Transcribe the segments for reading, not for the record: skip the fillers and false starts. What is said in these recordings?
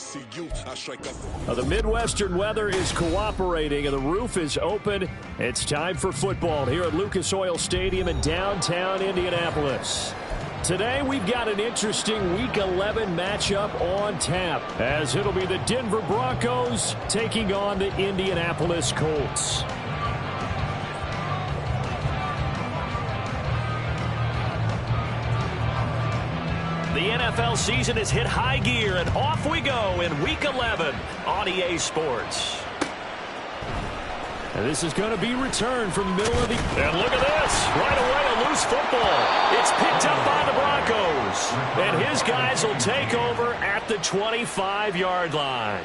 The Midwestern weather is cooperating and the roof is open. It's time for football here at Lucas Oil Stadium in downtown Indianapolis. Today we've got an interesting Week 11 matchup on tap, as it'll be the Denver Broncos taking on the Indianapolis Colts. The NFL season has hit high gear, and off we go in Week 11 on EA Sports. And this is going to be returned from the middle of the... And look at this. Right away, a loose football. It's picked up by the Broncos. And his guys will take over at the 25-yard line.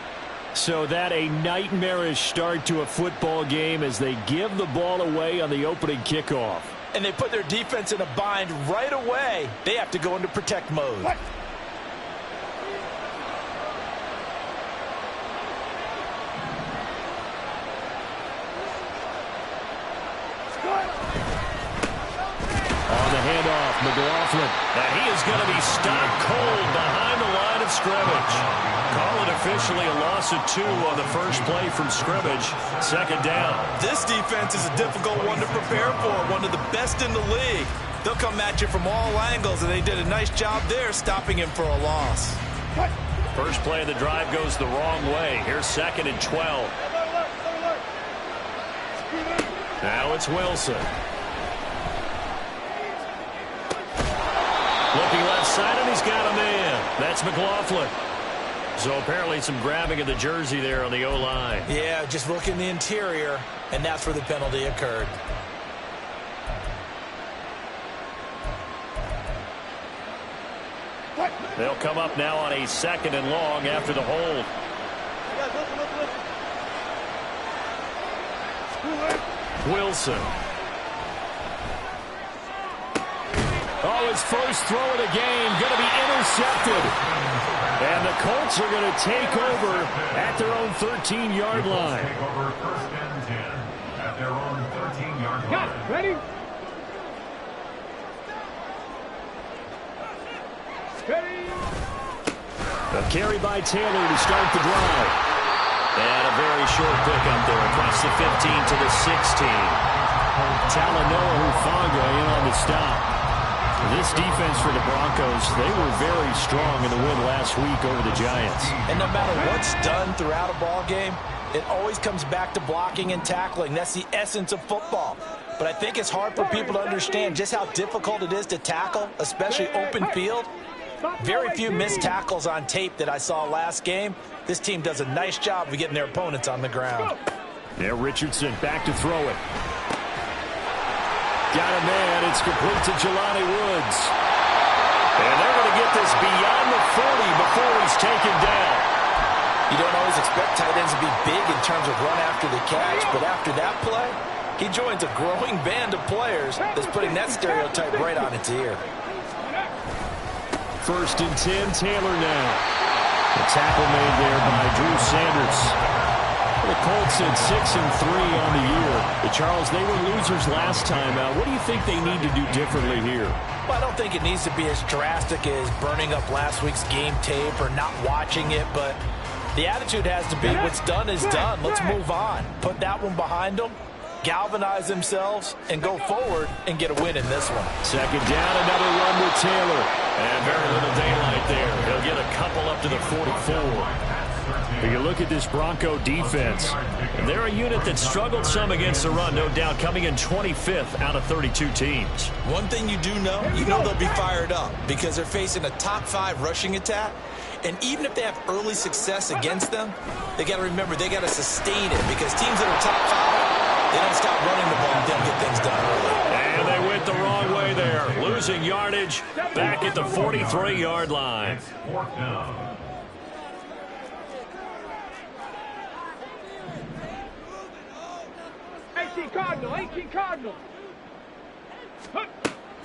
So that a nightmarish start to a football game as they give the ball away on the opening kickoff. And they put their defense in a bind right away. They have to go into protect mode. What? On the handoff, McLaughlin. And he is going to be stopped cold behind the line of scrimmage. Call it officially a loss of 2 on the first play from scrimmage. Second down. This defense is a difficult one to prepare for, one of the best in the league. They'll come at you from all angles, and they did a nice job there stopping him for a loss. What? First play of the drive goes the wrong way. Here's 2nd and 12. Now it's Wilson. Looking left side, and he's got a man. That's McLaughlin. So apparently some grabbing of the jersey there on the O-line. Yeah, just look in the interior, and that's where the penalty occurred. What? They'll come up now on a 2nd and long after the hold. Wilson. Oh, his first throw of the game going to be intercepted. And the Colts are going to take over at their own 13-yard line. Take over 1st and 10 at their own 13-yard line. Got it. Ready? A carry by Taylor to start the drive. And a very short pickup there across the 15 to the 16. Talanoa Hufanga in on the stop. This defense for the Broncos, they were very strong in the win last week over the Giants. And no matter what's done throughout a ball game, it always comes back to blocking and tackling. That's the essence of football. But I think it's hard for people to understand just how difficult it is to tackle, especially open field. Very few missed tackles on tape that I saw last game. This team does a nice job of getting their opponents on the ground. Yeah, Richardson back to throw it. Got a man. It's complete to Jelani Woods. And they're going to get this beyond the 40 before he's taken down. You don't always expect tight ends to be big in terms of run after the catch, but after that play, he joins a growing band of players that's putting that stereotype right on its ear. 1st and 10, Taylor now. The tackle made there by Drew Sanders. The Colts at 6-3 on the year. Charles, they were losers last time out. What do you think they need to do differently here? Well, I don't think it needs to be as drastic as burning up last week's game tape or not watching it, but the attitude has to be what's done is done. Let's move on. Put that one behind them, galvanize themselves, and go forward and get a win in this one. 2nd down, another run with Taylor. And very little daylight there. He'll get a couple up to the 44. But you look at this Bronco defense, and they're a unit that struggled some against the run, no doubt, coming in 25th out of 32 teams. One thing you do know, they'll be fired up because they're facing a top 5 rushing attack. And even if they have early success against them, they got to remember they got to sustain it because teams that are top 5, they don't stop running the ball, they'll get things done early. And they went the wrong way there, losing yardage back at the 43-yard line. 4th down. Cardinal.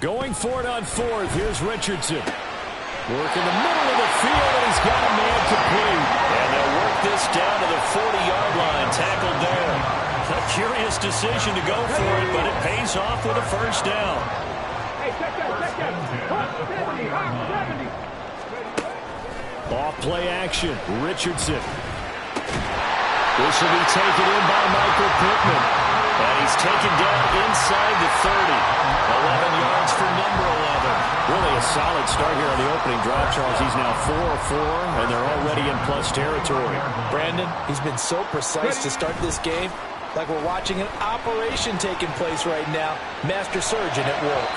Going for it on 4th. Here's Richardson. Work in the middle of the field, and he's got a man complete. And they'll work this down to the 40-yard line. Tackled there. A curious decision to go for it, but it pays off with a first down. Hey, check that. Off play action. Richardson. This will be taken in by Michael Pittman. And he's taken down inside the 30. 11 yards for number 11. Really a solid start here on the opening drive, Charles. He's now 4-4, and they're already in plus territory. Brandon, he's been so precise to start this game, like we're watching an operation taking place right now. Master surgeon at work.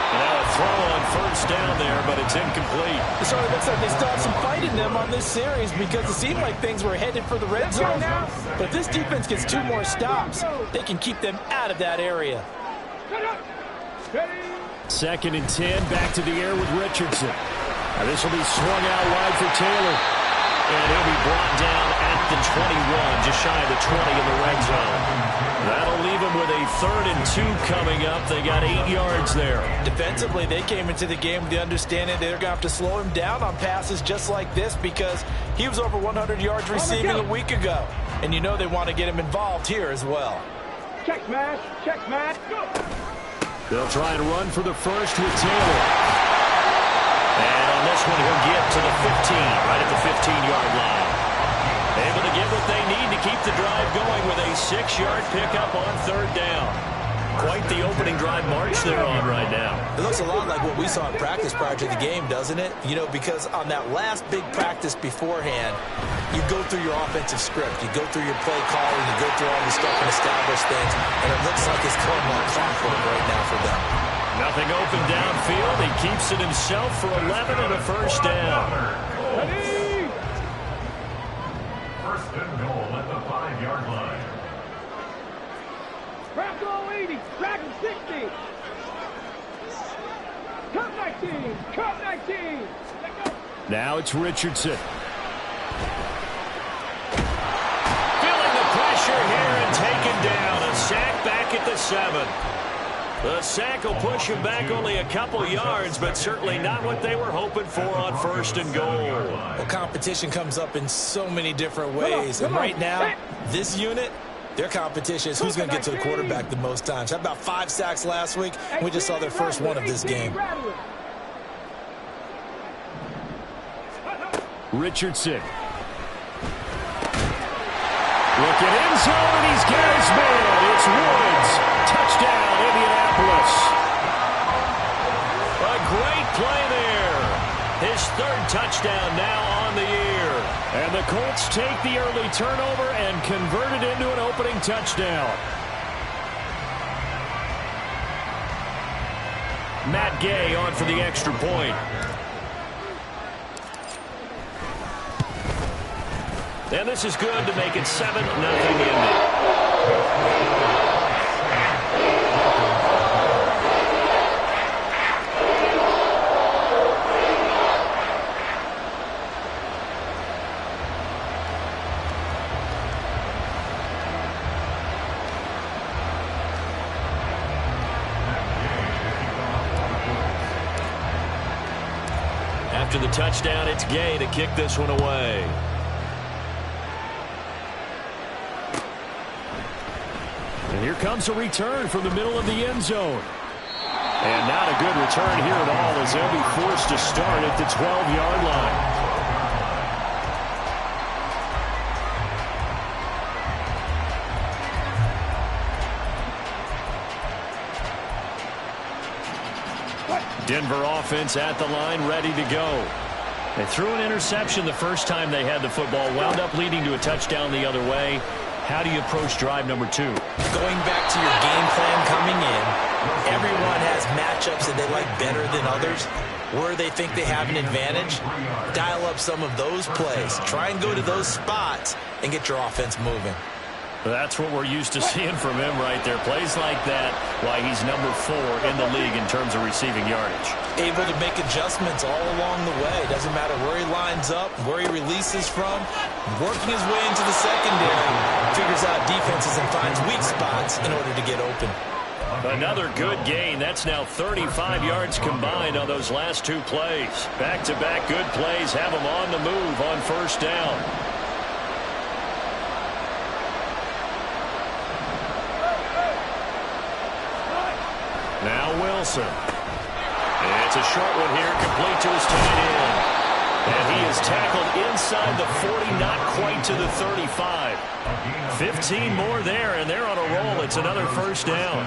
Now a throw on first down there, but it's incomplete. It sort of looks like they still have some fight in them on this series because it seemed like things were headed for the red zone. But if this defense gets 2 more stops, they can keep them out of that area. 2nd and 10, back to the air with Richardson. Now this will be swung out wide for Taylor. And he'll be brought down at the 21, just shy of the 20 in the red zone. That'll leave him with a 3rd and 2 coming up. They got 8 yards there. Defensively, they came into the game with the understanding they're going to have to slow him down on passes just like this because he was over 100 yards receiving a week ago. And you know they want to get him involved here as well. Check smash, go. They'll try and run for the first with Taylor. And on this one, he'll get to the 15, right at the 15-yard line. Able to get what they need to keep the drive going with a 6-yard pickup on 3rd down. Quite the opening drive march they're on right now. It looks a lot like what we saw in practice prior to the game, doesn't it? You know, because on that last big practice beforehand, you go through your offensive script, you go through your play calling, you go through all the stuff and establish things, and it looks like it's coming like clockwork right now for them. Nothing open downfield. He keeps it himself for 11 and a first down. First and goal at the 5-yard line. Crack all 80, crack 60. Cut 19, cut 19. Now it's Richardson. Feeling the pressure here and taken down. A sack back at the 7. The sack will push him back only a couple yards, but certainly not what they were hoping for on 1st and goal. Well, competition comes up in so many different ways. And right now, this unit, their competition is who's going to get to the quarterback the most times. How about 5 sacks last week? We just saw their first one of this game. Richardson. Looking end zone, and he's got his man. It's Woods. Touchdown, Indianapolis. A great play there. His 3rd touchdown now on the year. And the Colts take the early turnover and convert it into an opening touchdown. Matt Gay on for the extra point. And this is good to make it 7-0 Indy. After the touchdown, it's Gay to kick this one away. And here comes a return from the middle of the end zone. And not a good return here at all as they'll be forced to start at the 12-yard line. Denver offense at the line, ready to go. They threw an interception the first time they had the football, wound up leading to a touchdown the other way. How do you approach drive number 2? Going back to your game plan coming in, everyone has matchups that they like better than others. Where they think they have an advantage, dial up some of those plays. Try and go to those spots and get your offense moving. That's what we're used to seeing from him right there. Plays like that, why he's number 4 in the league in terms of receiving yardage. Able to make adjustments all along the way. Doesn't matter where he lines up, where he releases from. Working his way into the secondary. Figures out defenses and finds weak spots in order to get open. Another good gain. That's now 35 yards combined on those last 2 plays. Back-to-back good plays have him on the move on first down. Now Wilson. It's a short one here, complete to his tight end. And he is tackled inside the 40, not quite to the 35. 15 more there, and they're on a roll. It's another first down.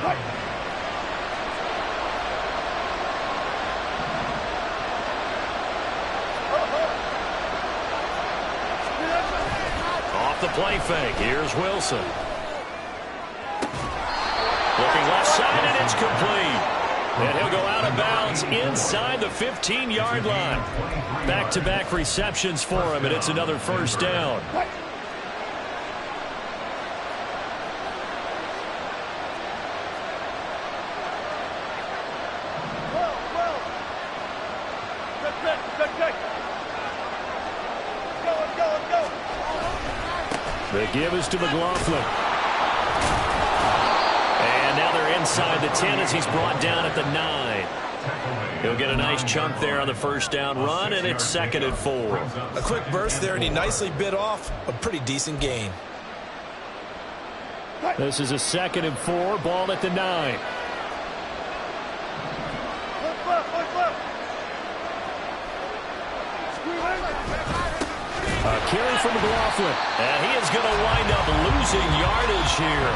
Off the play fake. Here's Wilson. Looking left side, and it's complete. And he'll go out of bounds inside the 15-yard line. Back-to-back receptions for him, and it's another first down. The give is to McLaughlin. And now they're inside the 10 as he's brought down at the 9. He'll get a nice chunk there on the first down run, and it's 2nd and 4. A quick burst there, and he nicely bit off a pretty decent gain. This is a 2nd and 4, ball at the 9. A carry from McLaughlin. And he is going to wind up losing yardage here,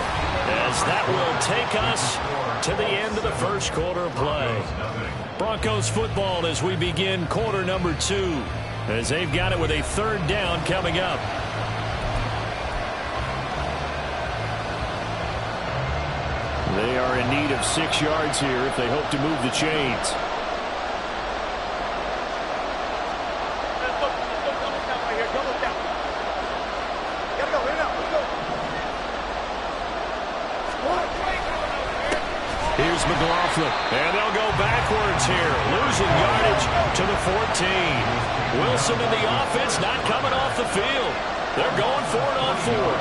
as that will take us to the end of the first quarter play. Broncos football as we begin quarter number 2, as they've got it with a 3rd down coming up. They are in need of 6 yards here if they hope to move the chains. Here's McLaughlin, and they'll go backwards here, losing yardage to the 14. Wilson and the offense not coming off the field. They're going for it on 4th.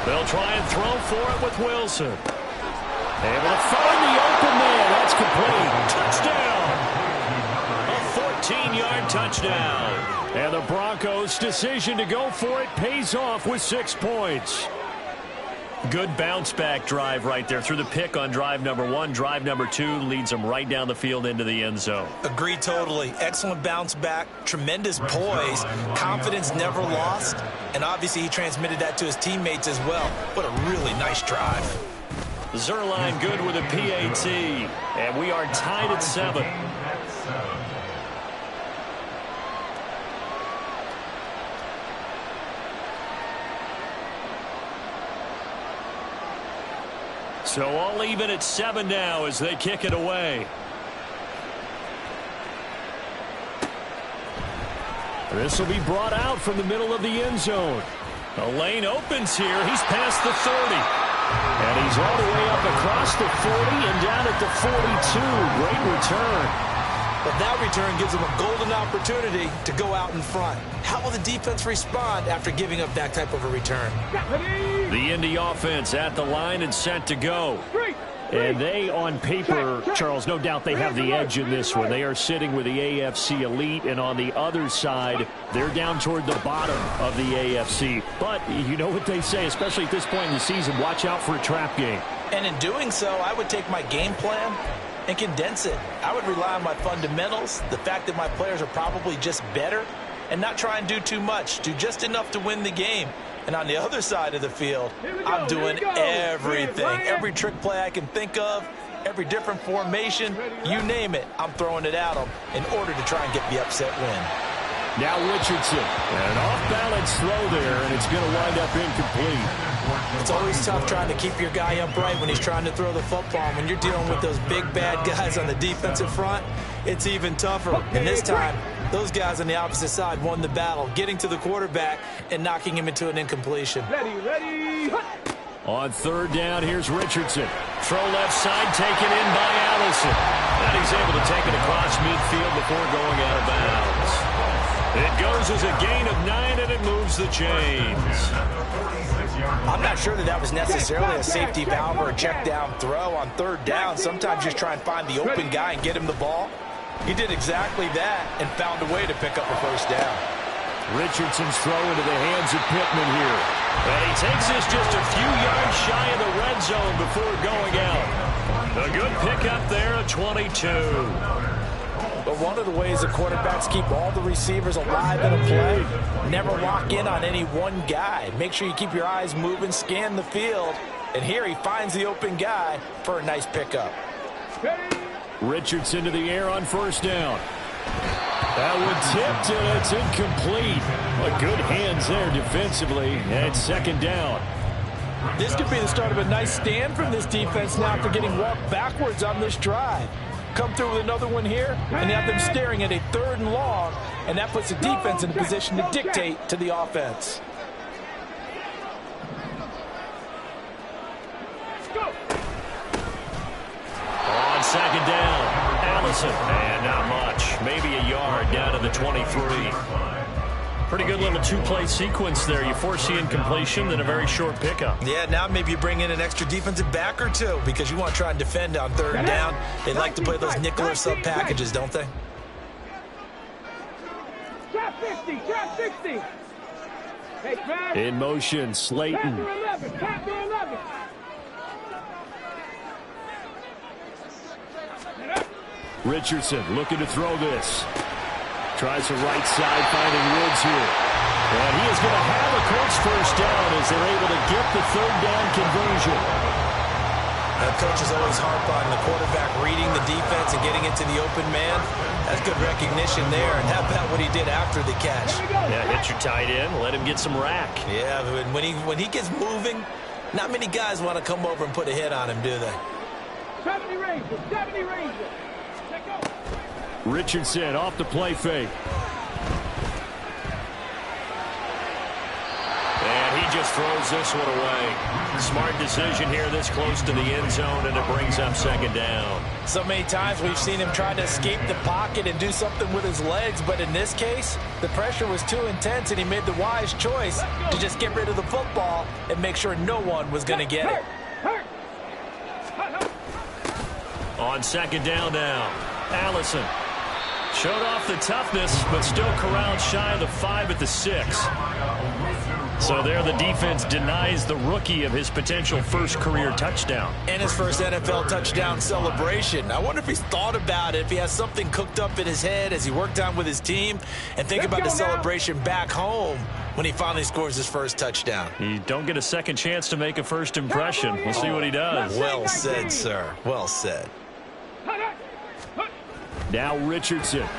They'll try and throw for it with Wilson. Able to find the open man. That's complete. Touchdown. A 14-yard touchdown. And the Broncos' decision to go for it pays off with 6 points. Good bounce-back drive right there. Through the pick on drive number 1. Drive number 2 leads them right down the field into the end zone. Agree totally. Excellent bounce back. Tremendous poise. Confidence never lost. And obviously he transmitted that to his teammates as well. What a really nice drive. Zerline good with a PAT. And we are tied at 7. So all even at 7 now as they kick it away. This will be brought out from the middle of the end zone. A lane opens here. He's past the 30. And he's all the way up across the 40 and down at the 42. Great return. But that return gives them a golden opportunity to go out in front. How will the defense respond after giving up that type of a return? The Indy offense at the line and set to go. And they, on paper, Charles, no doubt they have the edge in this one. They are sitting with the AFC elite, and on the other side, they're down toward the bottom of the AFC. But you know what they say, especially at this point in the season, watch out for a trap game. And in doing so, I would take my game plan and condense it. I would rely on my fundamentals, the fact that my players are probably just better, and not try and do too much, do just enough to win the game. And on the other side of the field, I'm doing everything. Every trick play I can think of, every different formation, you name it, I'm throwing it at them in order to try and get the upset win. Now Richardson, and an off-balance throw there, and it's going to wind up incomplete. It's always tough trying to keep your guy upright when he's trying to throw the football. When you're dealing with those big, bad guys on the defensive front, it's even tougher. And this time, those guys on the opposite side won the battle, getting to the quarterback and knocking him into an incompletion. Ready. On 3rd down, here's Richardson. Throw left side, taken in by Allison. And he's able to take it across midfield before going out of bounds. It goes as a gain of 9, and it moves the chains. I'm not sure that was necessarily a safety valve or a check down throw on 3rd down. Sometimes you just try and find the open guy and get him the ball. He did exactly that and found a way to pick up a first down. Richardson's throw into the hands of Pittman here. And he takes this just a few yards shy of the red zone before going out. A good pickup there, a 22. But one of the ways the quarterbacks keep all the receivers alive in a play, never lock in on any one guy. Make sure you keep your eyes moving, scan the field. And here he finds the open guy for a nice pickup. Richardson to the air on first down. That one tipped, and it's incomplete. But good hands there defensively, and second down. This could be the start of a nice stand from this defense now after getting walked backwards on this drive. Come through with another one here, and have them staring at a 3rd and long, and that puts the defense in a position to dictate to the offense. On second down, Allison, and not much. Maybe a yard down to the 23. Pretty good little two-play sequence there. You force the incompletion, then a very short pickup. Yeah, now maybe you bring in an extra defensive back or two because you want to try and defend on 3rd down. They like to play those nickel or sub packages, don't they? Trap 50, trap 60. Hey, man. In motion, Slayton. Tap to 11. Richardson looking to throw this. Tries the right side, finding Woods here. And he is going to have a Colts first down as they're able to get the 3rd down conversion. That coach is always harp on the quarterback reading the defense and getting into the open man. That's good recognition there. And how about what he did after the catch? Yeah, hit your tight end, let him get some rack. Yeah, when he gets moving, not many guys want to come over and put a hit on him, do they? 70 Rangers, 70 Rangers. Richardson off the play fake. And he just throws this one away. Smart decision here this close to the end zone, and it brings up second down. So many times we've seen him try to escape the pocket and do something with his legs, but in this case, the pressure was too intense, and he made the wise choice to just get rid of the football and make sure no one was going to get it. On second down now, Allison. Showed off the toughness, but still corralled shy of the 5 at the 6. So there the defense denies the rookie of his potential first career touchdown. And his first NFL touchdown celebration. I wonder if he's thought about it, if he has something cooked up in his head as he worked on with his team, and think about the celebration back home when he finally scores his first touchdown. You don't get a second chance to make a first impression. We'll see what he does. Well said, sir. Well said. Now Richardson. He's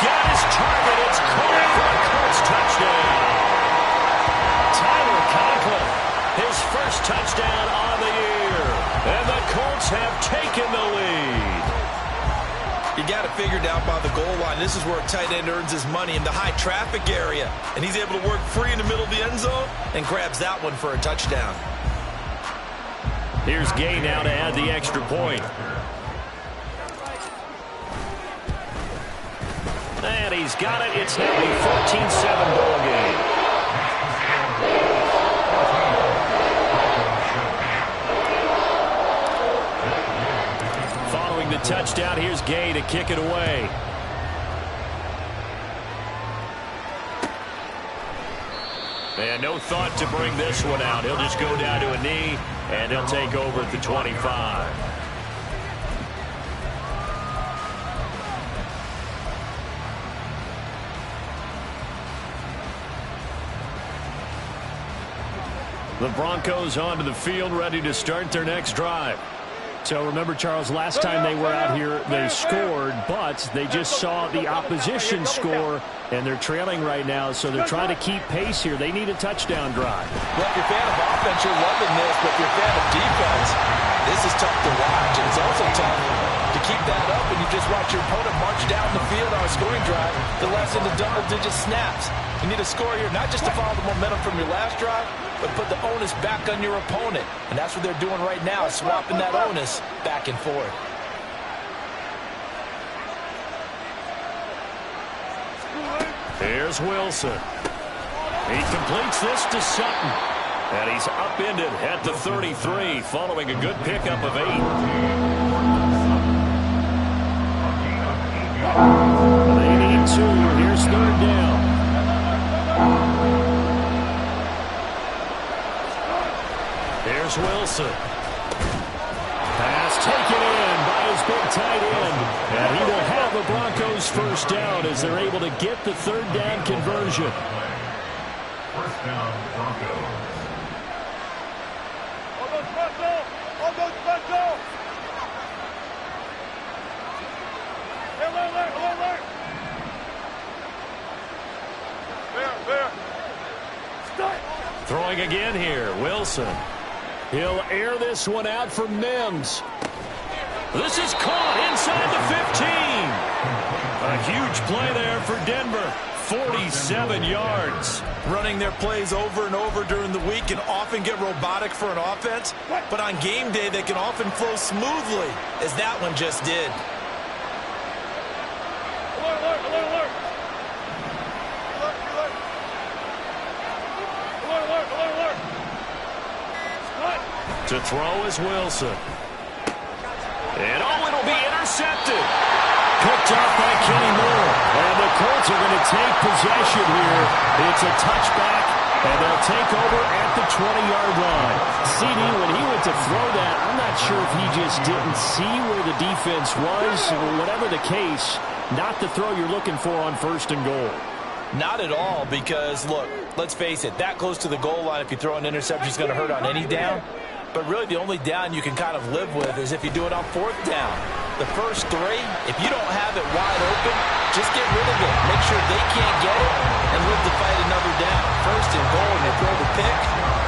got his target. It's caught for a Colts touchdown. Tyler Conklin, his first touchdown on the year. And the Colts have taken the lead. You got to figure down by the goal line. This is where a tight end earns his money, in the high traffic area. And he's able to work free in the middle of the end zone and grabs that one for a touchdown. Here's Gay now to add the extra point. And he's got it. It's now a 14-7 ball game. Following the touchdown, here's Gay to kick it away. And no thought to bring this one out. He'll just go down to a knee, and he'll take over at the 25. The Broncos onto the field, ready to start their next drive. So remember, Charles, last time they were out here, they scored, but they just saw the opposition score, and they're trailing right now, so they're trying to keep pace here. They need a touchdown drive. Well, if you're a fan of offense, you're loving this, but if you're a fan of defense, this is tough to watch, and it's also tough to keep that up, and you just watch your opponent march down the field on a scoring drive, the less into double-digit snaps. You need a score here, not just to follow the momentum from your last drive, but put the onus back on your opponent. And that's what they're doing right now, swapping that onus back and forth. Here's Wilson. He completes this to Sutton. And he's upended at the 33, following a good pickup of 8. They need 2. Here's 3rd down. Here's Wilson. Pass taken in by his big tight end. And he will have the Broncos first down as they're able to get the third down conversion. First down, Broncos. Almost special. Alert. There. Start. Throwing again here, Wilson. He'll air this one out for Mims. This is caught inside the 15. A huge play there for Denver. 47 yards. Running their plays over and over during the week can often get robotic for an offense, but on game day they can often flow smoothly, as that one just did. Alert. To throw is Wilson. And it'll be intercepted. Picked off by Kenny Moore. And the Colts are going to take possession here. It's a touchback, and they'll take over at the 20-yard line. CD, when he went to throw that, I'm not sure if he just didn't see where the defense was. Whatever the case, not the throw you're looking for on first and goal. Not at all, because, look, let's face it, that close to the goal line, if you throw an interception, is going to hurt on any down. But really, the only down you can kind of live with is if you do it on fourth down. The first three, if you don't have it wide open, just get rid of it. Make sure they can't get it and live to fight another down. First and goal, and you throw the pick,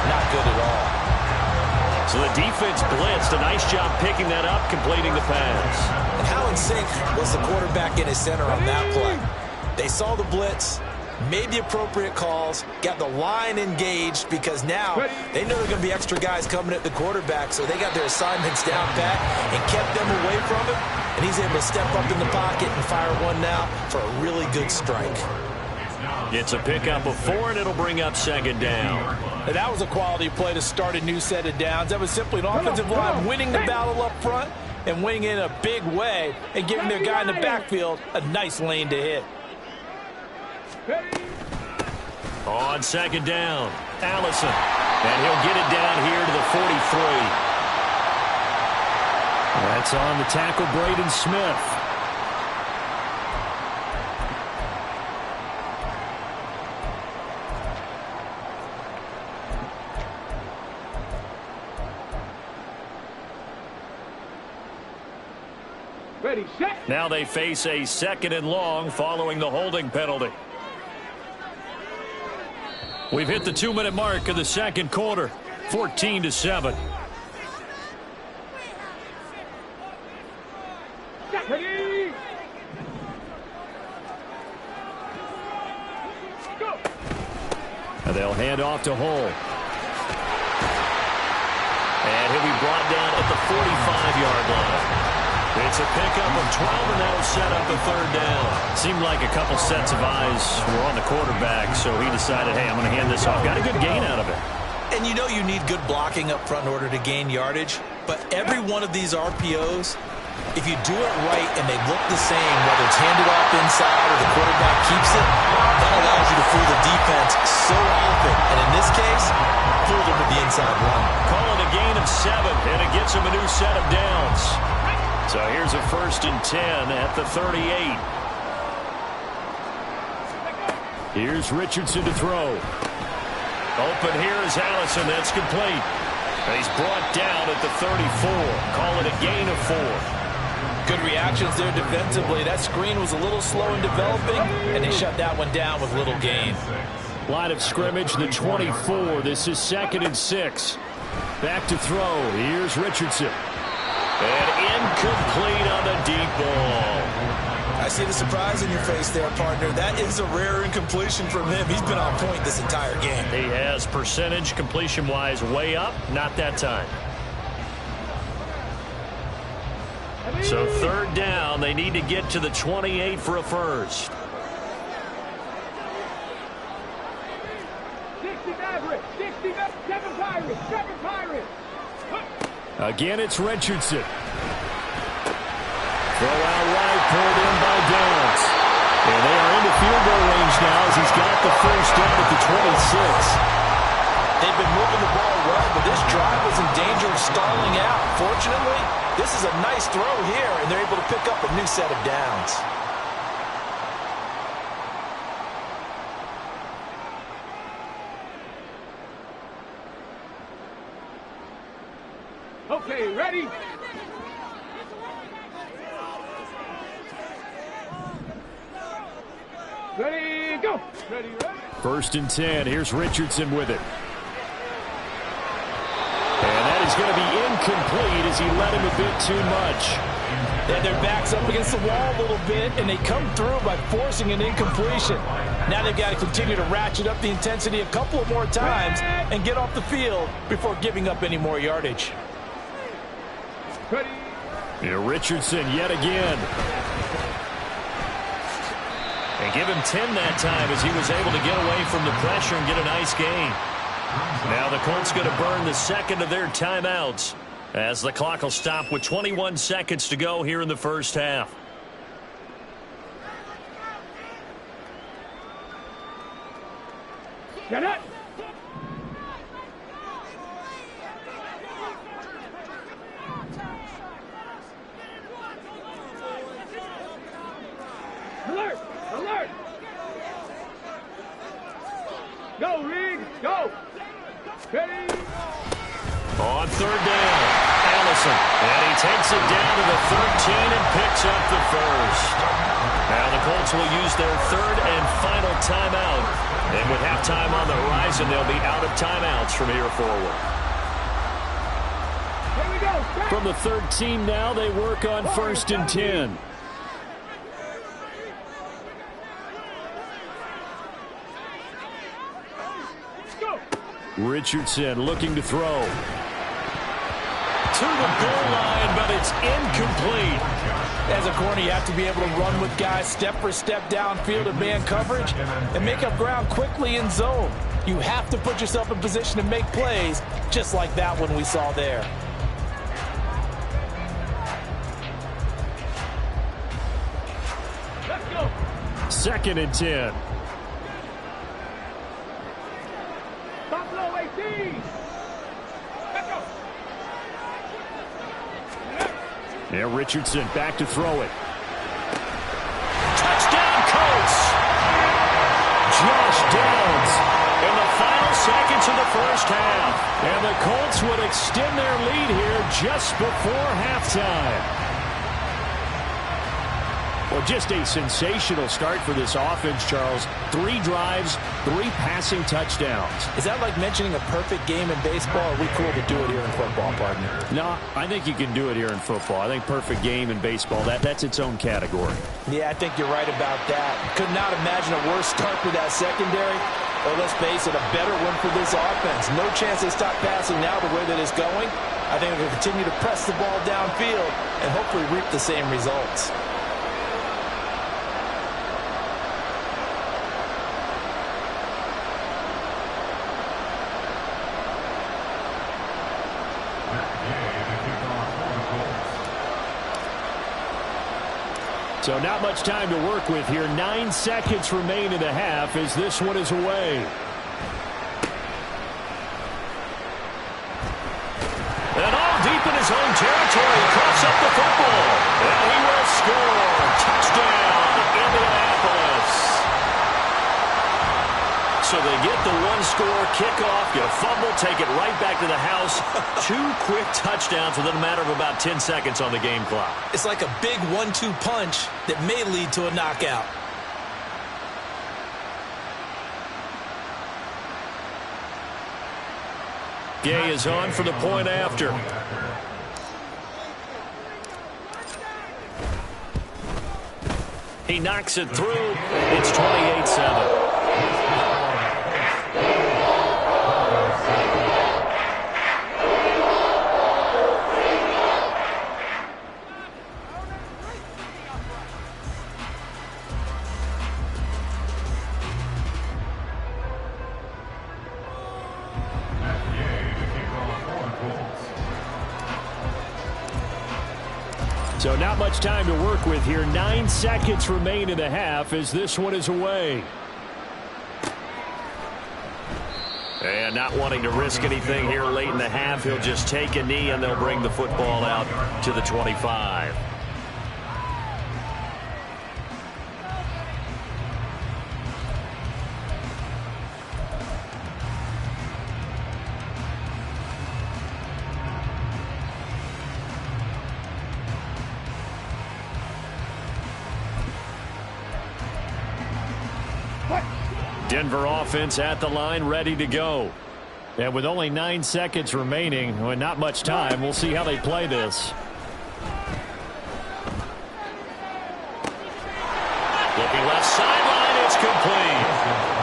not good at all. So the defense blitzed. A nice job picking that up, completing the pass. And how in sync was the quarterback in his center on that play? They saw the blitz, made the appropriate calls, got the line engaged, because now they know there are going to be extra guys coming at the quarterback, so they got their assignments down pat and kept them away from him, and he's able to step up in the pocket and fire one now for a really good strike. It's a pickup of 4, and it'll bring up second down. And that was a quality play to start a new set of downs. That was simply an offensive line winning the battle up front and winning in a big way and giving their guy in the backfield a nice lane to hit. On second down, Allison. And he'll get it down here to the 43. That's on the tackle, Braden Smith. Ready, set. Now they face a second and long following the holding penalty. We've hit the 2-minute mark of the second quarter, 14-7. Ready. Go. And they'll hand off to Hull. And he'll be brought down at the 45-yard line. It's a pickup of 12, and that'll set up a third down. Seemed like a couple sets of eyes were on the quarterback, so he decided, hey, I'm going to hand this off. Got a good gain out of it. And you know you need good blocking up front in order to gain yardage, but every one of these RPOs, if you do it right and they look the same, whether it's handed off inside or the quarterback keeps it, that allows you to fool the defense so often. And in this case, fooled them with the inside run. Call it a gain of 7, and it gets him a new set of downs. So here's a 1st and 10 at the 38. Here's Richardson to throw. Open here is Allison. That's complete. And he's brought down at the 34. Call it a gain of 4. Good reactions there defensively. That screen was a little slow in developing, and they shut that one down with little gain. Line of scrimmage, the 24. This is 2nd and 6. Back to throw. Here's Richardson. And incomplete on the deep ball. I see the surprise in your face there, partner. That is a rare incompletion from him. He's been on point this entire game. He has percentage completion-wise way up. Not that time. So 3rd down. They need to get to the 28 for a first. 60 Maverick. 60 Maverick. 7 Pirates. 7 Pirates. Again, it's Richardson. Throw out right, pulled in by Downs. And they are into field goal range now as he's got the first down at the 26. They've been moving the ball well, but this drive was in danger of stalling out. Fortunately, this is a nice throw here, and they're able to pick up a new set of downs. Okay, ready? Ready, go! Ready, ready? 1st and 10. Here's Richardson with it. And that is going to be incomplete as he led him a bit too much. They had their backs up against the wall a little bit, and they come through by forcing an incompletion. Now they've got to continue to ratchet up the intensity a couple of more times and get off the field before giving up any more yardage. Ready? Yeah, Richardson yet again. And give him 10 that time as he was able to get away from the pressure and get a nice gain. Now the Colts going to burn the second of their timeouts as the clock will stop with 21 seconds to go here in the first half. Get it! Alert! Alert! Go, Reed! Go! Ready! On 3rd down, Allison. And he takes it down to the 13 and picks up the first. Now the Colts will use their 3rd and final timeout. And with halftime on the horizon, they'll be out of timeouts from here forward. Here we go! From the 13 now, they work on 1st and 10. Richardson looking to throw. To the goal line, but it's incomplete. As a corner, you have to be able to run with guys step for step downfield in man coverage and make up ground quickly in zone. You have to put yourself in position to make plays, just like that one we saw there. Let's go! 2nd and 10. Buffalo 18! Let's go! Yeah, Richardson back to throw it. Touchdown, Colts! Josh Downs in the final seconds of the first half. And the Colts would extend their lead here just before halftime. Well, just a sensational start for this offense, Charles. 3 drives, 3 passing touchdowns. Is that like mentioning a perfect game in baseball, or are we cool to do it here in football, partner? No, I think you can do it here in football. I think perfect game in baseball, that's its own category. Yeah, I think you're right about that. Could not imagine a worse start for that secondary. Or let's face it, a better one for this offense. No chance they stop passing now the way that it's going. I think they'll continue to press the ball downfield and hopefully reap the same results. So not much time to work with here. 9 seconds remain in the half as this one is away. And all deep in his own territory, he coughs up the football. And he will score. Touchdown, Indianapolis. So they get the 1-score kickoff. You fumble, take it right back to the house. 2 quick touchdowns within a matter of about 10 seconds on the game clock. It's like a big 1-2 punch that may lead to a knockout. Gay is on for the point after. He knocks it through. It's 28-7. So not much time to work with here. 9 seconds remain in the half as this one is away. And not wanting to risk anything here late in the half, he'll just take a knee and they'll bring the football out to the 25. Denver offense at the line, ready to go. And with only 9 seconds remaining, and not much time, we'll see how they play this. Looking left sideline, it's complete.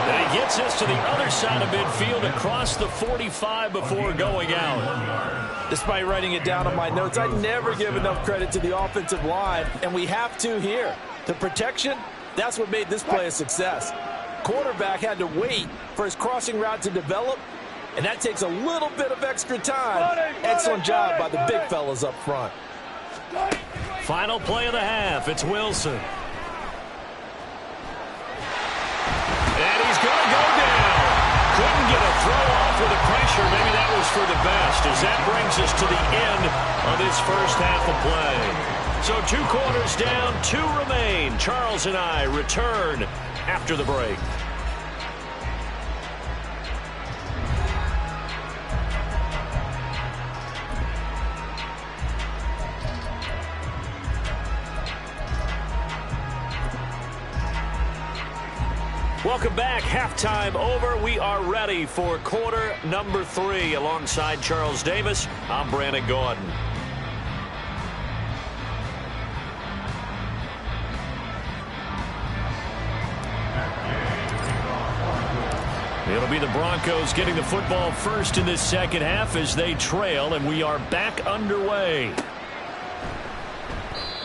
And he gets this to the other side of midfield across the 45 before going out. Despite writing it down on my notes, I never give enough credit to the offensive line, and we have to here. The protection, that's what made this play a success. Quarterback had to wait for his crossing route to develop, and that takes a little bit of extra time. Excellent job by the big fellas up front. Final play of the half. It's Wilson. And he's going to go down. Couldn't get a throw off with the pressure. Maybe that was for the best, as that brings us to the end of this first half of play. So 2 quarters down, 2 remain. Charles and I return after the break. Welcome back. Halftime over. We are ready for quarter number 3. Alongside Charles Davis, I'm Brandon Gordon. It'll be the Broncos getting the football first in this second half as they trail, and we are back underway.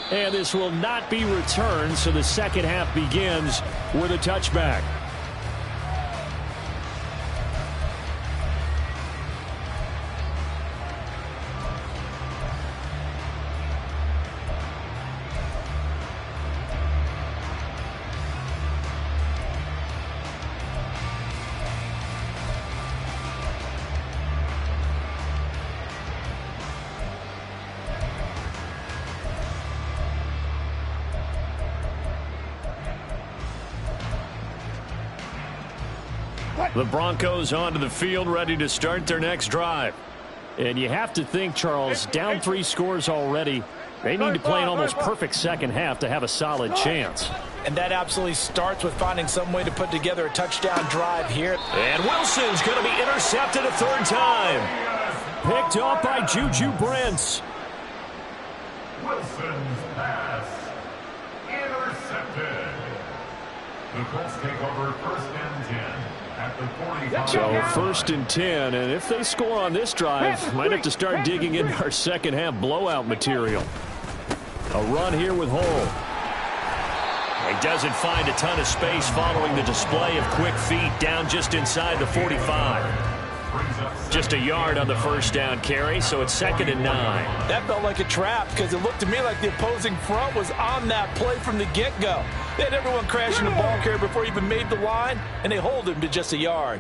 And this will not be returned, so the second half begins with a touchback. The Broncos onto the field, ready to start their next drive. And you have to think, Charles, down 3 scores already. They need to play an almost perfect second half to have a solid chance. And that absolutely starts with finding some way to put together a touchdown drive here. And Wilson's going to be intercepted a 3rd time. Picked off by Juju Brents. Wilson's pass intercepted. The Colts take over 1st and 10. So 1st and 10, and if they score on this drive, might have to start digging into our second half blowout material. A run here with Hole. He doesn't find a ton of space following the display of quick feet down just inside the 45. Just a yard on the 1st down carry, so it's 2nd and 9. That felt like a trap because it looked to me like the opposing front was on that play from the get-go. They had everyone crashing the ball carrier before he even made the line, and they hold him to just a yard.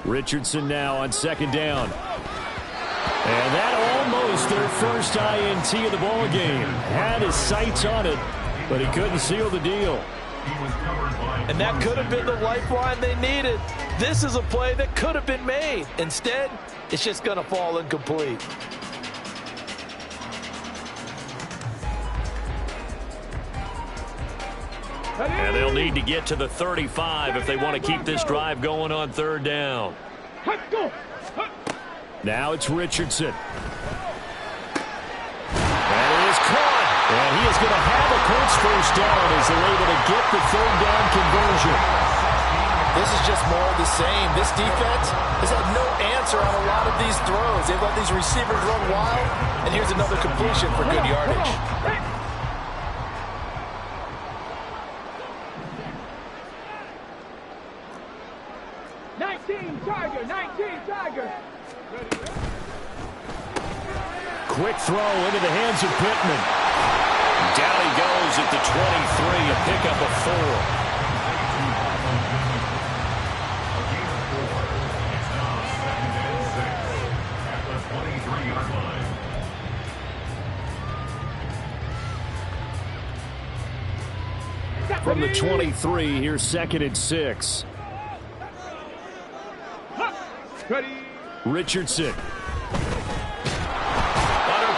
Richardson now on 2nd down. And that almost their first INT of the ball game. Had his sights on it, but he couldn't seal the deal. And that could have been the lifeline they needed. This is a play that could have been made. Instead, it's just going to fall incomplete. And they'll need to get to the 35 if they want to keep this drive going on 3rd down. Now it's Richardson. And it is caught. And he is going to have a Colts 1st down as they're able to get the 3rd down conversion. This is just more of the same. This defense has had no answer on a lot of these throws. They've let these receivers run wild, and here's another completion for good yardage. Quick throw into the hands of Pittman. Down he goes at the 23, a pickup of 4. From the 23, here's 2nd and 6. Richardson. Under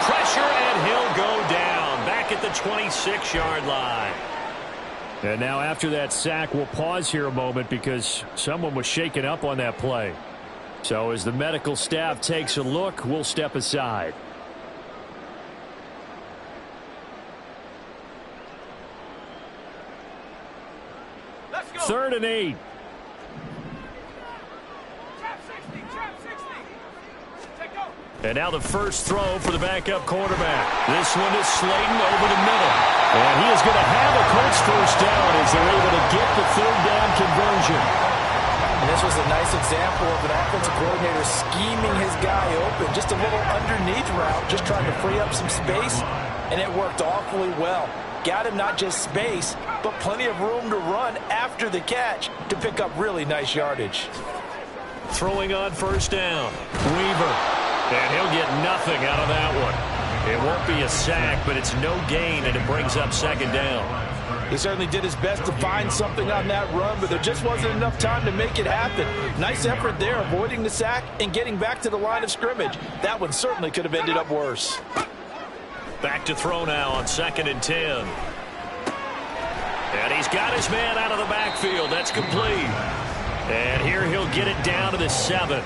pressure, and he'll go down. Back at the 26-yard line. And now after that sack, we'll pause here a moment because someone was shaken up on that play. So as the medical staff takes a look, we'll step aside. Let's go. 3rd and 8. Trap 60. Trap 60. Take go. And now the first throw for the backup quarterback. This one is Slayton over the middle. And he is going to have a Colts first down as they're able to get the 3rd down conversion. And this was a nice example of an offensive coordinator scheming his guy open. Just a little underneath route, just trying to free up some space, and it worked awfully well. Got him not just space, but plenty of room to run after the catch to pick up really nice yardage. Throwing on first down. Weaver. And he'll get nothing out of that one. It won't be a sack, but it's no gain, and it brings up 2nd down. He certainly did his best to find something on that run, but there just wasn't enough time to make it happen. Nice effort there, avoiding the sack and getting back to the line of scrimmage. That one certainly could have ended up worse. Back to throw now on 2nd and 10. And he's got his man out of the backfield. That's complete. And here he'll get it down to the 7.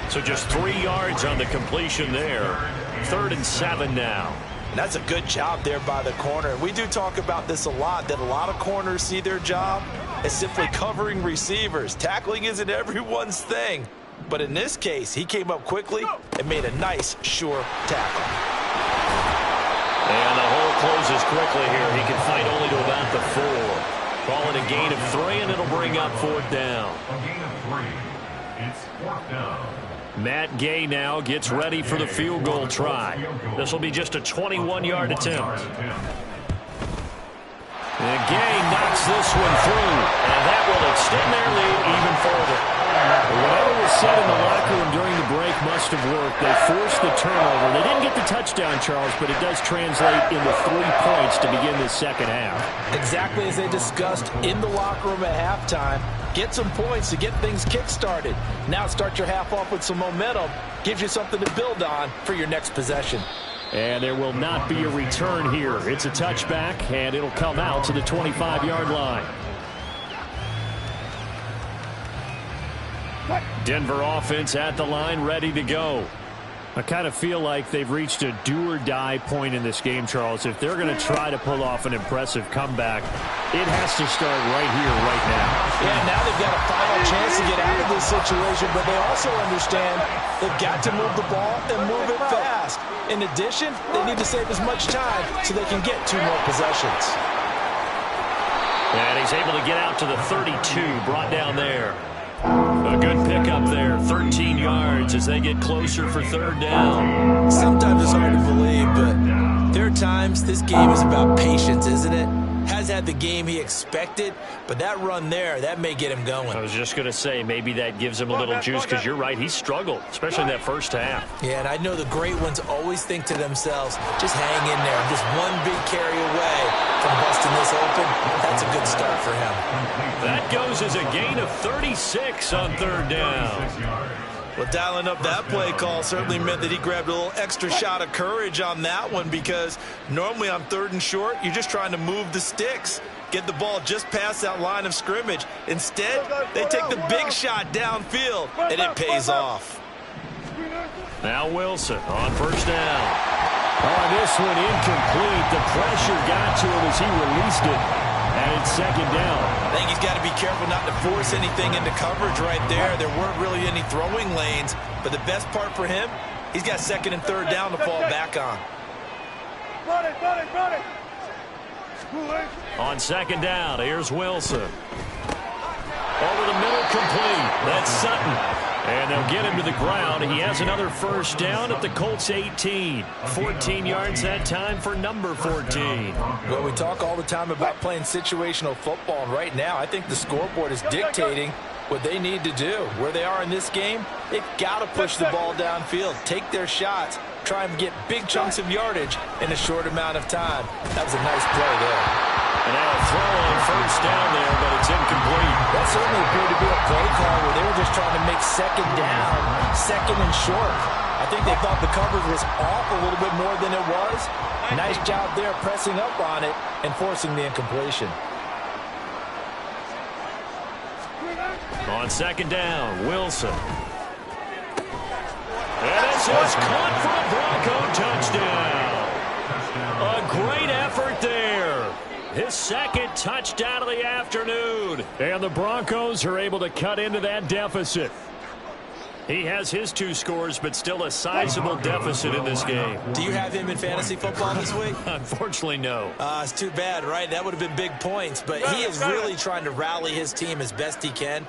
So just 3 yards on the completion there. 3rd and 7 now. And that's a good job there by the corner. We do talk about this a lot, that a lot of corners see their job as simply covering receivers. Tackling isn't everyone's thing. But in this case, he came up quickly and made a nice, sure tackle. And the hole closes quickly here. He can fight only to about the 4. Call it a gain of 3, and it'll bring up 4th down. A gain of 3. It's 4th down. Matt Gay now gets ready for the field goal try. This will be just a 21-yard attempt. And Gay knocks this one through, and that will extend their lead even further. Whatever was said in the locker room during the break must have worked. They forced the turnover. They didn't get the touchdown, Charles, but it does translate into 3 points to begin the second half. Exactly as they discussed in the locker room at halftime. Get some points to get things kick-started. Now start your half off with some momentum. Gives you something to build on for your next possession. And there will not be a return here. It's a touchback, and it'll come out to the 25-yard line. Denver offense at the line, ready to go. I kind of feel like they've reached a do-or-die point in this game, Charles. If they're going to try to pull off an impressive comeback, it has to start right here, right now. Yeah, now they've got a final chance to get out of this situation, but they also understand they've got to move the ball and move it fast. In addition, they need to save as much time so they can get 2 more possessions. And he's able to get out to the 32, brought down there. A good pickup there, 13 yards as they get closer for 3rd down. Sometimes it's hard to believe, but there are times this game is about patience, isn't it? Has had the game he expected, but that run there, that may get him going. I was just going to say, maybe that gives him a little juice, because you're right, he struggled, especially in that first half. Yeah, and I know the great ones always think to themselves, just hang in there. Just one big carry away from busting this open. That's a good start for him. That goes as a gain of 36 on 3rd down. Well, dialing up that play call certainly meant that he grabbed a little extra shot of courage on that one, because normally on 3rd and short, you're just trying to move the sticks, get the ball just past that line of scrimmage. Instead, they take the big shot downfield, and it pays off. Now Wilson on first down. Oh, this one incomplete. The pressure got to him as he released it. And it's 2nd down. I think he's got to be careful not to force anything into coverage right there. There weren't really any throwing lanes, but the best part for him, he's got 2nd and 3rd down to fall back on. Run it. On 2nd down, here's Wilson. Over the middle, complete. That's Sutton. And they'll get him to the ground. He has another first down at the Colts 18. 14 yards that time for number 14. Well, we talk all the time about playing situational football, and right now I think the scoreboard is dictating what they need to do. Where they are in this game, they've got to push the ball downfield, take their shots, try and get big chunks of yardage in a short amount of time. That was a nice play there. And now a throw on first down there, but it's incomplete. That certainly appeared to be a play call where they were just trying to make second down, second and short. I think they thought the coverage was off a little bit more than it was. Nice job there pressing up on it and forcing the incompletion. On second down, Wilson. And it's just caught for a Bronco touchdown. A great effort there. His second touchdown of the afternoon. And the Broncos are able to cut into that deficit. He has his 2 scores, but still a sizable deficit in this game. Do you have him in fantasy football this week? Unfortunately, no. It's too bad, right? That would have been big points, but he is really trying to rally his team as best he can.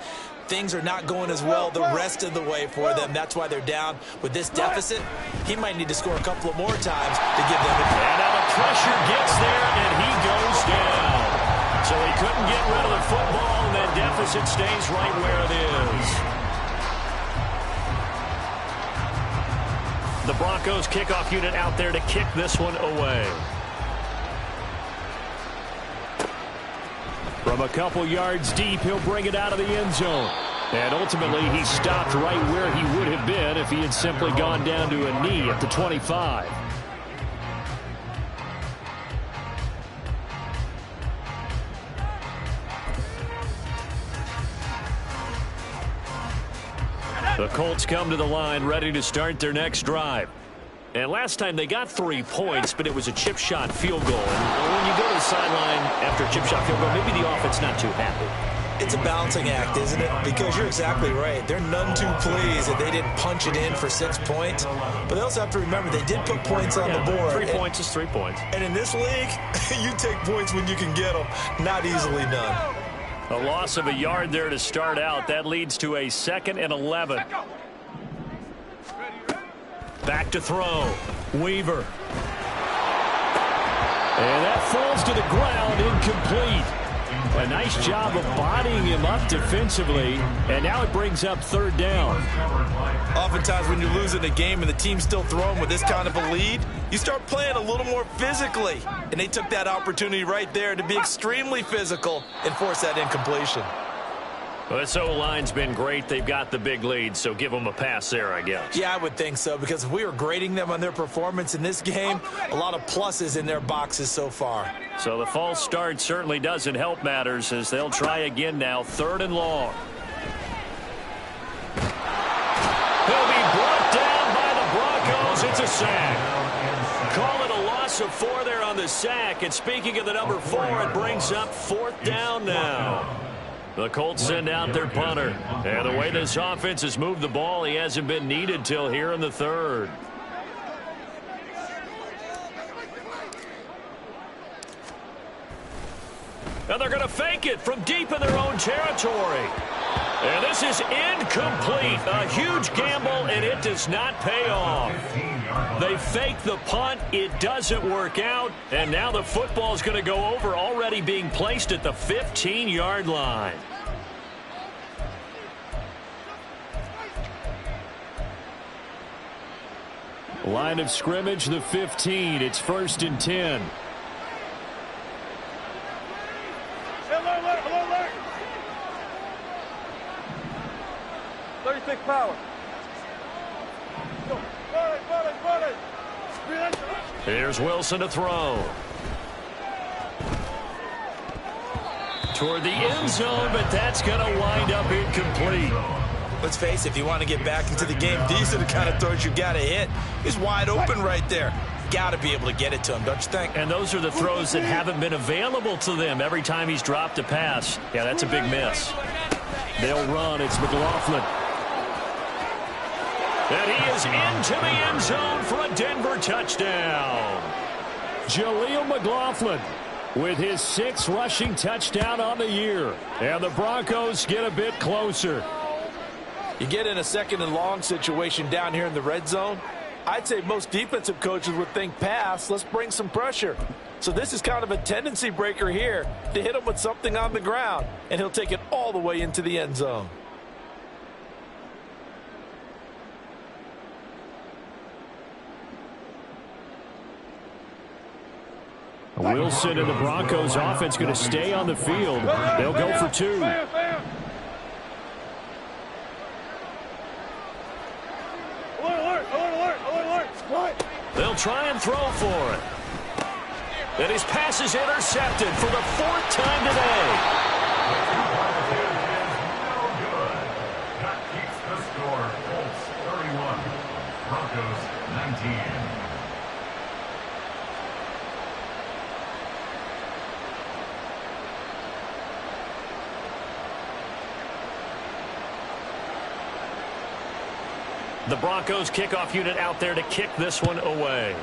Things are not going as well the rest of the way for them. That's why they're down with this deficit. He might need to score a couple of more times to give them a... And now the pressure gets there, and he goes down. So he couldn't get rid of the football, and that deficit stays right where it is. The Broncos kickoff unit out there to kick this one away. From a couple yards deep, he'll bring it out of the end zone. And ultimately, he stopped right where he would have been if he had simply gone down to a knee at the 25. The Colts come to the line ready to start their next drive. And last time they got 3 points, but it was a chip shot field goal. And when you go to the sideline after a chip shot field goal, maybe the offense not too happy. It's a balancing act, isn't it? Because you're exactly right. They're none too pleased that they didn't punch it in for 6 points. But they also have to remember they did put points on the board. 3 points is 3 points. And in this league, you take points when you can get them. Not easily done. A loss of a yard there to start out. That leads to a 2nd and 11. Back to throw. Weaver. And that falls to the ground, incomplete. A nice job of bodying him up defensively, and now it brings up 3rd down. Oftentimes when you're losing a game and the team's still throwing with this kind of a lead, you start playing a little more physically. And they took that opportunity right there to be extremely physical and force that incompletion. Well, this O-line's been great. They've got the big lead, so give them a pass there, I guess. Yeah, I would think so, because if we were grading them on their performance in this game, a lot of pluses in their boxes so far. So the false start certainly doesn't help matters as they'll try again now, 3rd and long. He'll be brought down by the Broncos. It's a sack. Call it a loss of 4 there on the sack. And speaking of the number 4, it brings up 4th down now. The Colts send out their punter. And the way this offense has moved the ball, he hasn't been needed till here in the 3rd. And they're going to fake it from deep in their own territory. And this is incomplete. A huge gamble, and it does not pay off. They fake the punt. It doesn't work out. And now the football is going to go over, already being placed at the 15-yard line. Line of scrimmage, the 15. It's 1st and 10. Alert. 36 power. Here's Wilson to throw. Toward the end zone, but that's going to wind up incomplete. Let's face it, if you want to get back into the game, these are the kind of throws you got to hit. He's wide open right there. Got to be able to get it to him, don't you think? And those are the throws that haven't been available to them every time he's dropped a pass. Yeah, that's a big miss. They'll run. It's McLaughlin. And he is into the end zone for a Denver touchdown. Jaleel McLaughlin with his 6th rushing touchdown on the year. And the Broncos get a bit closer. You get in a 2nd and long situation down here in the red zone. I'd say most defensive coaches would think pass. Let's bring some pressure. So this is kind of a tendency breaker here to hit him with something on the ground. And he'll take it all the way into the end zone. Wilson and the Broncos offense going to stay on the field. They'll go for two. They'll try and throw for it. And his pass is intercepted for the fourth time today. That keeps the score. Colts 31, Broncos 19. The Broncos kickoff unit out there to kick this one away.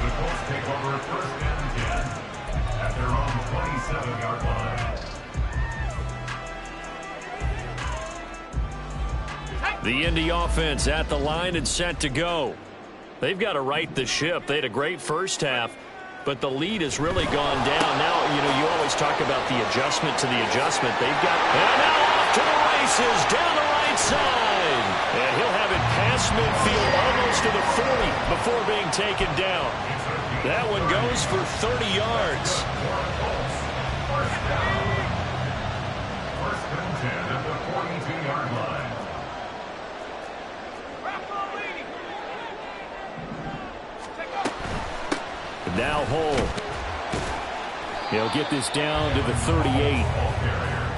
The Colts take over first and 10 at their own 27-yard line. The Indy offense at the line and set to go. They've got to right the ship. They had a great first half, but the lead has really gone down. Now, you always talk about the adjustment to the adjustment. They've got, and now off to the races down the right side. And he'll have it past midfield almost to the 40 before being taken down. That one goes for 30 yards. First down. First and 10 at the 42-yard line. Now Hole. He'll get this down to the 38.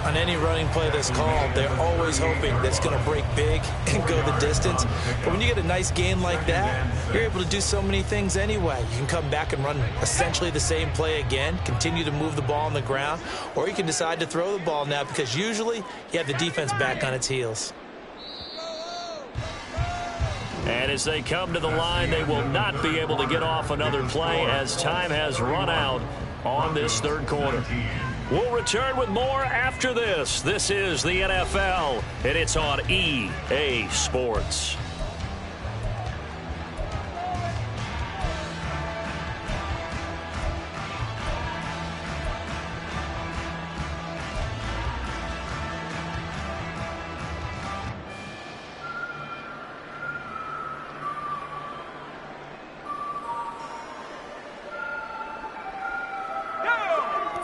On any running play that's called, they're always hoping that it's going to break big and go the distance. But when you get a nice gain like that, you're able to do so many things anyway. You can come back and run essentially the same play again, continue to move the ball on the ground, or you can decide to throw the ball now because usually you have the defense back on its heels. And as they come to the line, they will not be able to get off another play as time has run out on this third quarter. We'll return with more after this. This is the NFL, and it's on EA Sports.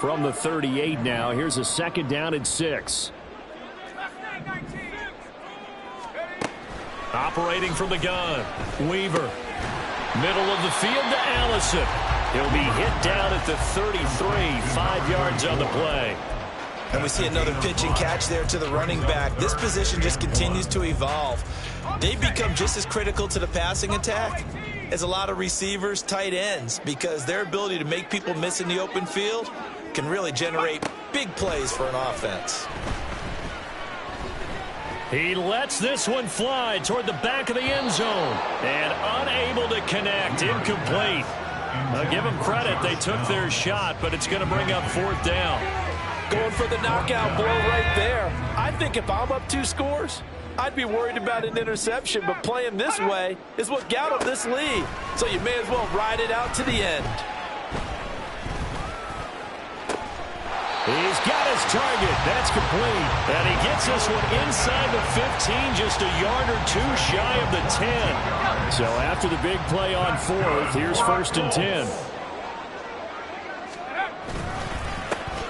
From the 38 now, here's a second down and 6. Operating from the gun, Weaver. Middle of the field to Allison. He'll be hit down at the 33, 5 yards on the play. And we see another pitch and catch there to the running back. This position just continues to evolve. They become just as critical to the passing attack as a lot of receivers, tight ends, because their ability to make people miss in the open field can really generate big plays for an offense. He lets this one fly toward the back of the end zone and unable to connect, incomplete. I'll give them credit. They took their shot, but it's going to bring up fourth down. Going for the knockout blow right there. I think if I'm up 2 scores, I'd be worried about an interception, but playing this way is what got him this lead. So you may as well ride it out to the end. He's got his target. That's complete. And he gets this one inside the 15, just a yard or 2 shy of the 10. So after the big play on fourth, here's first and 10.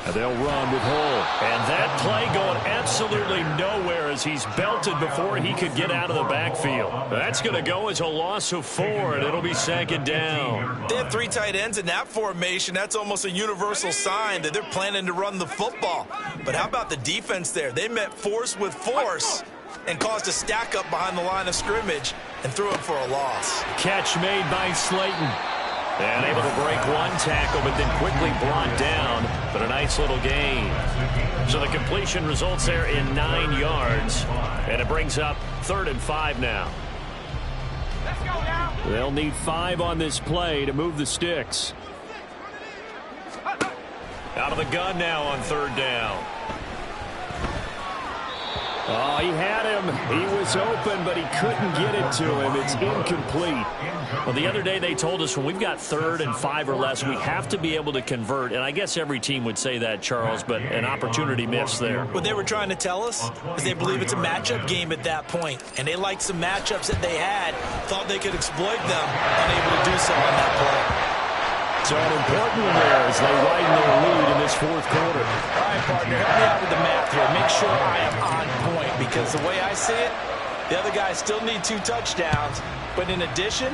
And they'll run with Hole. And that play going absolutely nowhere as he's belted before he could get out of the backfield. That's going to go as a loss of 4, and it'll be second down. They have 3 tight ends in that formation. That's almost a universal sign that they're planning to run the football. But how about the defense there? They met force with force and caused a stack up behind the line of scrimmage and threw it for a loss. Catch made by Slayton. And able to break one tackle, but then quickly brought down. But a nice little gain. So the completion results there in 9 yards. And it brings up 3rd and 5 now. They'll need 5 on this play to move the sticks. Out of the gun now on 3rd down. Oh, he had him. He was open, but he couldn't get it to him. It's incomplete. Well, the other day they told us when we've got 3rd and 5 or less, we have to be able to convert. And I guess every team would say that, Charles, but an opportunity missed there. What they were trying to tell us is they believe it's a matchup game at that point, and they liked some matchups that they had, thought they could exploit them, unable to do so on that play. So an important one there as they widen their lead in this 4th quarter. All right, partner, help me out with the math here. Make sure I am on point, because the way I see it, the other guys still need 2 touchdowns, but in addition,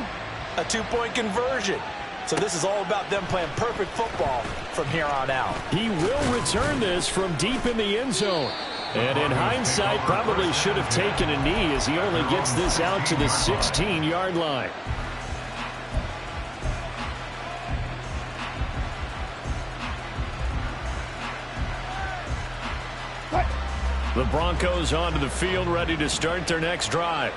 a 2-point conversion. So this is all about them playing perfect football from here on out. He will return this from deep in the end zone. And in hindsight, probably should have taken a knee as he only gets this out to the 16-yard line. The Broncos onto the field, ready to start their next drive.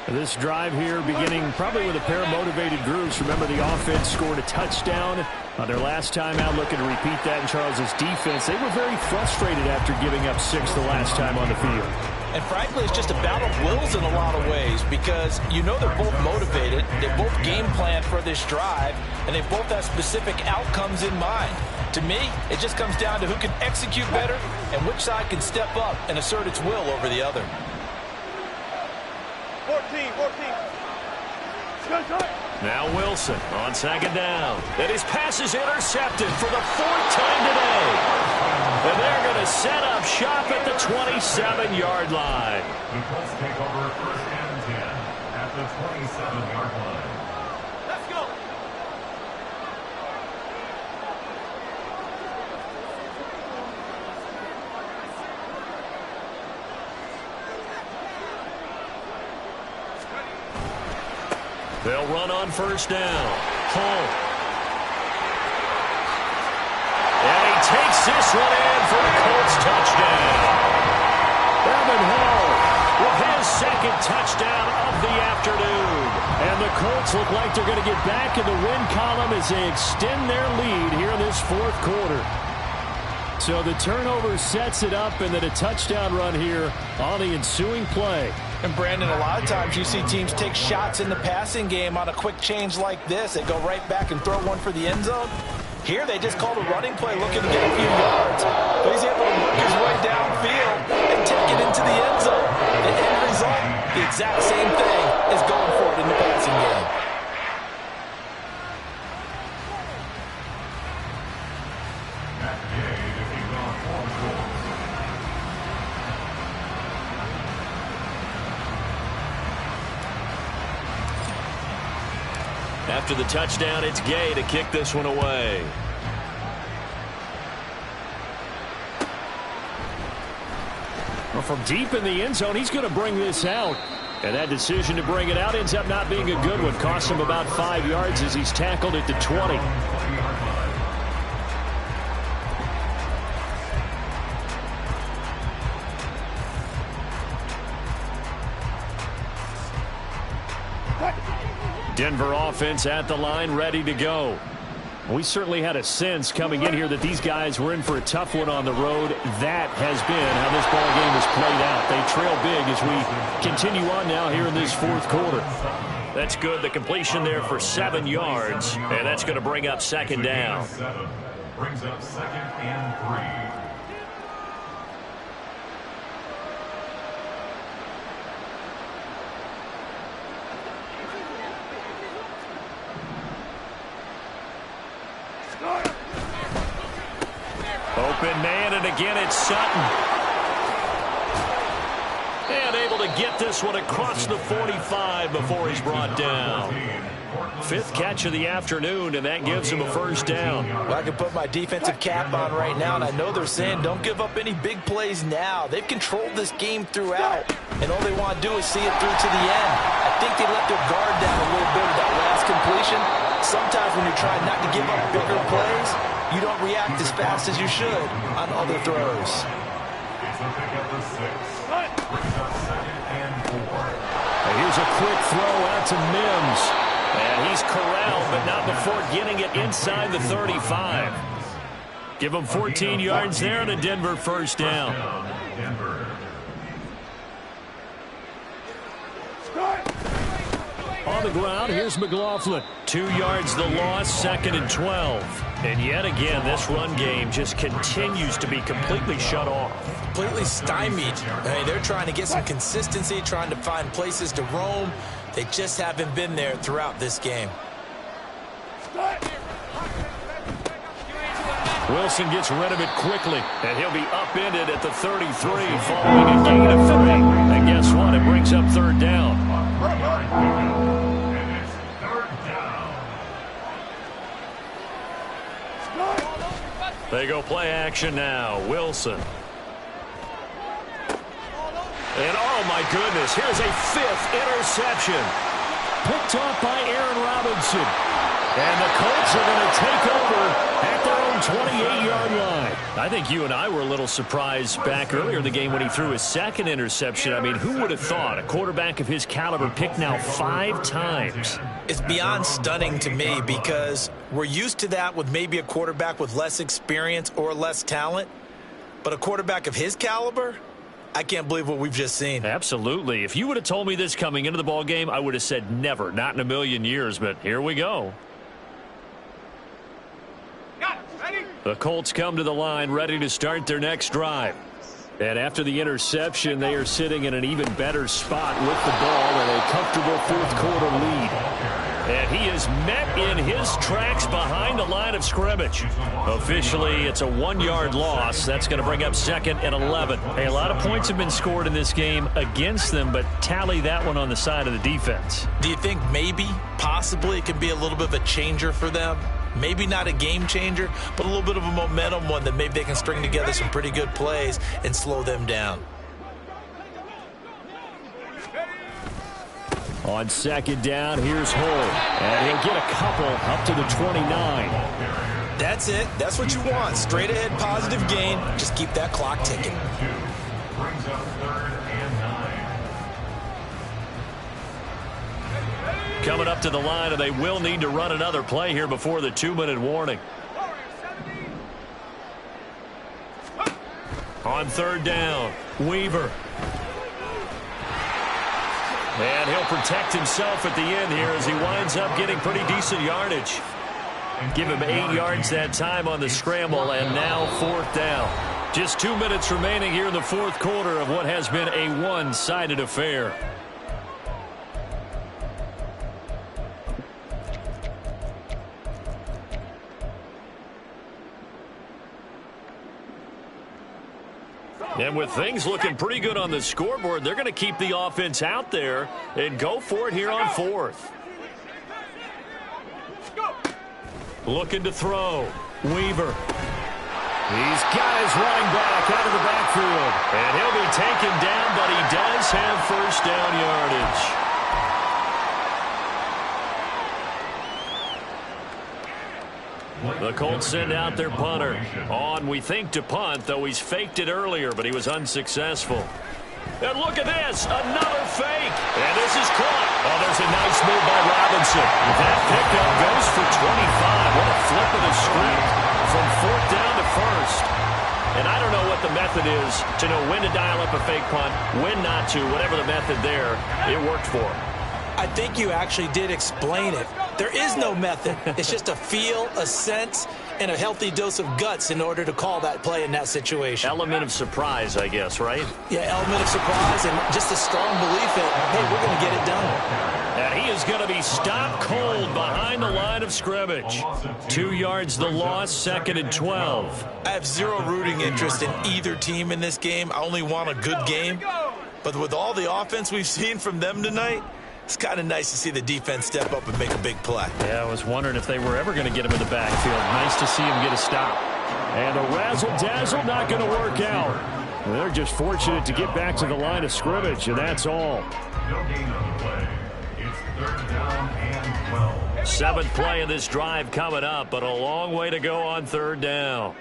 This drive here beginning probably with a pair of motivated groups. Remember, the offense scored a touchdown on their last time out, looking to repeat that in Charles's defense. They were very frustrated after giving up 6 the last time on the field. And frankly, it's just a battle of wills in a lot of ways, because you know they're both motivated, they both game plan for this drive, and they both have specific outcomes in mind. To me, it just comes down to who can execute better and which side can step up and assert its will over the other. 14. Now Wilson on 2nd down. And his pass is intercepted for the 4th time today. And they're going to set up shop at the 27-yard line. The Colts take over 1st and 10 at the 27-yard line. Let's go. They'll run on 1st down. Hall. And he takes this one in for the Colts touchdown. Evan Hall With his 2nd touchdown of the afternoon. And the Colts look like they're going to get back in the win column as they extend their lead here in this 4th quarter. So the turnover sets it up, and then a touchdown run here on the ensuing play. And Brandon, a lot of times you see teams take shots in the passing game on a quick change like this. They go right back and throw one for the end zone. Here they just called a running play looking to get a few yards. But he's able to work his way downfield and take it into the end zone. The end result, the exact same thing as going for it in the passing game. After the touchdown, it's Gay to kick this one away. Well, from deep in the end zone, he's going to bring this out. And that decision to bring it out ends up not being a good one. Costs him about 5 yards as he's tackled at the 20. Denver offense at the line, ready to go. We certainly had a sense coming in here that these guys were in for a tough one on the road. That has been how this ball game has played out. They trail big as we continue on now here in this 4th quarter. That's good. The completion there for 7 yards, and that's going to bring up 2nd down. Brings up 2nd and 3. Open man, and again it's Sutton. And able to get this one across the 45 before he's brought down. 5th catch of the afternoon, and that gives him a 1st down. Well, I can put my defensive cap on right now, and I know they're saying don't give up any big plays now. They've controlled this game throughout, and all they want to do is see it through to the end. I think they let their guard down a little bit with that last completion. Sometimes when you're trying not to give up bigger plays, you don't react as fast as you should on other throws. And here's a quick throw out to Mims. And he's corralled, but not before getting it inside the 35. Give him 14 yards there and a Denver 1st down. the ground. Here's McLaughlin. 2 yards the loss, 2nd and 12. And yet again, this run game just continues to be completely shut off. Completely stymied. Hey, they're trying to get some consistency, trying to find places to roam. They just haven't been there throughout this game. Wilson gets rid of it quickly, and he'll be upended at the 33 following a gain of 3. And guess what? It brings up 3rd down. And it's 3rd down. They go play action now. Wilson. And oh my goodness, here's a 5th interception. Picked off by Aaron Robinson. And the Colts are going to take over at their own 28-yard line. I think you and I were a little surprised back earlier in the game when he threw his 2nd interception. I mean, who would have thought a quarterback of his caliber picked now 5 times? It's beyond stunning to me because we're used to that with maybe a quarterback with less experience or less talent. But a quarterback of his caliber, I can't believe what we've just seen. Absolutely. If you would have told me this coming into the ball game, I would have said never, not in a million years. But here we go. The Colts come to the line ready to start their next drive. And after the interception, they are sitting in an even better spot with the ball and a comfortable 4th quarter lead. And he is met in his tracks behind the line of scrimmage. Officially, it's a 1-yard loss. That's going to bring up 2nd and 11. Hey, a lot of points have been scored in this game against them, but tally that one on the side of the defense. Do you think maybe, possibly, it can be a little bit of a changer for them? Maybe not a game changer, but a little bit of a momentum one that maybe they can string together some pretty good plays and slow them down. On 2nd down, here's Hull. And he'll get a couple up to the 29. That's it. That's what you want. Straight ahead positive gain. Just keep that clock ticking. Brings up 3rd and 9. Coming up to the line, and they will need to run another play here before the 2-minute warning. On 3rd down, Weaver. And he'll protect himself at the end here as he winds up getting pretty decent yardage. Give him 8 yards that time on the scramble, and now 4th down. Just 2 minutes remaining here in the 4th quarter of what has been a one-sided affair. And with things looking pretty good on the scoreboard, they're going to keep the offense out there and go for it here on 4th. Looking to throw. Weaver. He's got his running back out of the backfield. And he'll be taken down, but he does have 1st down yardage. The Colts send out their punter. On, we think, to punt, though he's faked it earlier, but he was unsuccessful. And look at this, another fake. And this is caught. Oh, there's a nice move by Robinson. That pickup goes for 25. What a flip of the script from 4th down to 1st. And I don't know what the method is to know when to dial up a fake punt, when not to, whatever the method there, it worked for him. I think you actually did explain it. There is no method. It's just a feel, a sense, and a healthy dose of guts in order to call that play in that situation. Element of surprise, I guess, right? Yeah, element of surprise and just a strong belief that, hey, we're going to get it done. And he is going to be stopped cold behind the line of scrimmage. 2 yards the loss, 2nd and 12. I have zero rooting interest in either team in this game. I only want a good game. But with all the offense we've seen from them tonight, it's kind of nice to see the defense step up and make a big play. Yeah, I was wondering if they were ever going to get him in the backfield. Nice to see him get a stop. And a razzle-dazzle not going to work out. They're just fortunate to get back to the line of scrimmage, and that's all. No gain on the play. It's 3rd down and 12. 7th play of this drive coming up, but a long way to go on 3rd down.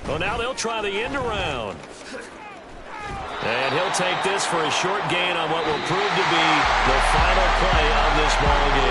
Well, now they'll try the end around. And he'll take this for a short gain on what will prove to be the final play of this ball game.